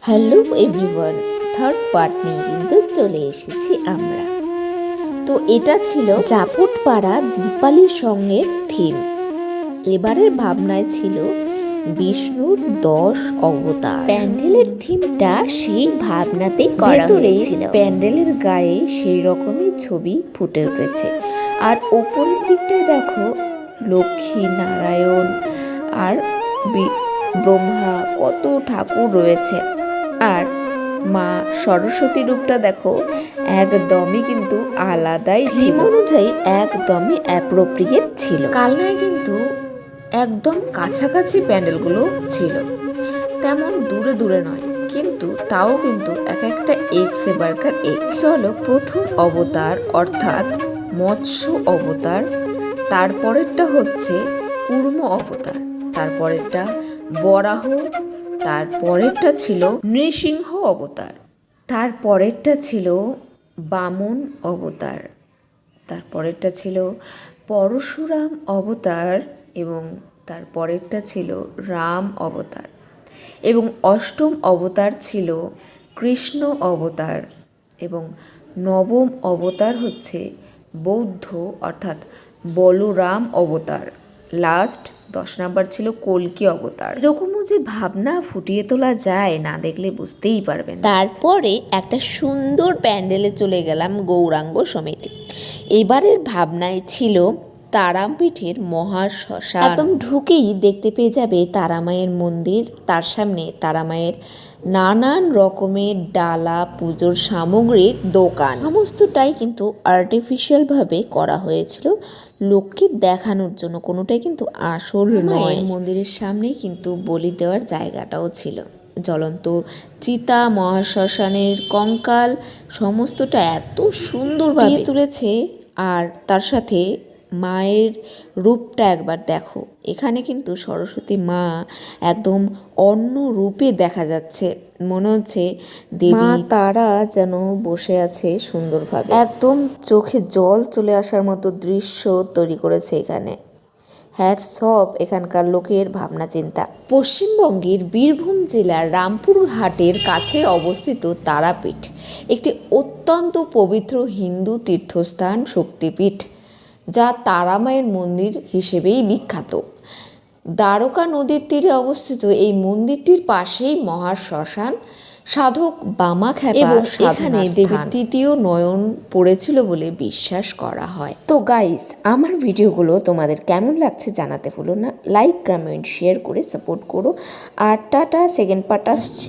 Hello everyone, third part নিয়ে কিন্তু চলে এসেছি আমরা। তো এটা ছিল জাপুটপাড়া দীপালির সঙ্গে থিম। এবারের ভাবনায় ছিল বিষ্ণুর 10 অবতার। প্যান্ডেলের থিমটা সেই ভাবনাতেই করা হয়েছিল। প্যান্ডেলের গায়ে সেই রকমই ছবি ফুটে উঠেছে। আর ওপরের দিকটায় দেখো লক্ষ্মী, নারায়ণ আর ব্রহ্মা, কত ঠাকুর রয়েছে। আর মা সরস্বতী রূপটা দেখো একদমই কিন্তু আলাদাই ছিল, অনুযায়ী একদমই অ্যাপ্রোপ্রিয়েট ছিল। কালনায় কিন্তু একদম কাছাকাছি প্যান্ডেলগুলো ছিল, তেমন দূরে দূরে নয়, কিন্তু তাও কিন্তু এক একটা এক্সে বার্কার এক। চলো, প্রথম অবতার অর্থাৎ মৎস্য অবতার, তারপরেরটা হচ্ছে কুর্ম অবতার, তারপরেরটা বরাহ, তারপরেরটা ছিল নৃসিংহ অবতার, তারপরেরটা ছিল বামন অবতার, তারপরেরটা ছিল পরশুরাম অবতার এবং তারপরেরটা ছিল রাম অবতার এবং অষ্টম অবতার ছিল কৃষ্ণ অবতার এবং নবম অবতার হচ্ছে বৌদ্ধ অর্থাৎ বলরাম অবতার। লাস্ট 10 নাম্বার ছিল কল্কি অবতার। এরকমও যে ভাবনা ফুটিয়ে তোলা যায়, না দেখলে বুঝতেই পারবেন। তারপরে একটা সুন্দর প্যান্ডেলে চলে গেলাম গৌরাঙ্গ সমিতি। এবারের ভাবনায় ছিল তারাপীঠের মহাশ্মশান। একদম ঢুকেই দেখতে পেয়ে যাবে তারামায়ের মন্দির, তার সামনে তারামায়ের নানান রকমের ডালা, পুজোর সামগ্রীর দোকান। সমস্তটাই কিন্তু আর্টিফিশিয়ালভাবে করা হয়েছিল লোককে দেখানোর জন্য, কোনোটাই কিন্তু আসল নয়। মন্দিরের সামনেই কিন্তু বলি দেওয়ার জায়গাটাও ছিল। জ্বলন্ত চিতা, মহাশ্মশানের কঙ্কাল, সমস্তটা এত সুন্দরভাবে তুলেছে। আর তার সাথে মায়ের রূপটা একবার দেখো, এখানে কিন্তু সরস্বতী মা একদম অন্য রূপে দেখা যাচ্ছে, মনে হচ্ছে দেবী তারা যেন বসে আছে সুন্দরভাবে। একদম চোখে জল চলে আসার মতো দৃশ্য তৈরি করেছে এখানে। হ্যাটস অফ এখানকার লোকের ভাবনা চিন্তা। পশ্চিমবঙ্গের বীরভূম জেলার রামপুরহাটের কাছে অবস্থিত তারাপীঠ একটি অত্যন্ত পবিত্র হিন্দু তীর্থস্থান, শক্তিপীঠ, যা তারামায়ের মন্দির হিসেবেই বিখ্যাত। দ্বারকা নদীর তীরে অবস্থিত এই মন্দিরটির পাশেই মহাশ্মশান, সাধক বামাখ্যাপা এবং এখানে দেবীর তৃতীয় নয়ন পড়েছিল বলে বিশ্বাস করা হয়। তো গাইস, আমার ভিডিওগুলো তোমাদের কেমন লাগছে জানাতে ভুলো না। লাইক, কমেন্ট, শেয়ার করে সাপোর্ট করো। আর টাটা, সেকেন্ড পার্ট আসছে।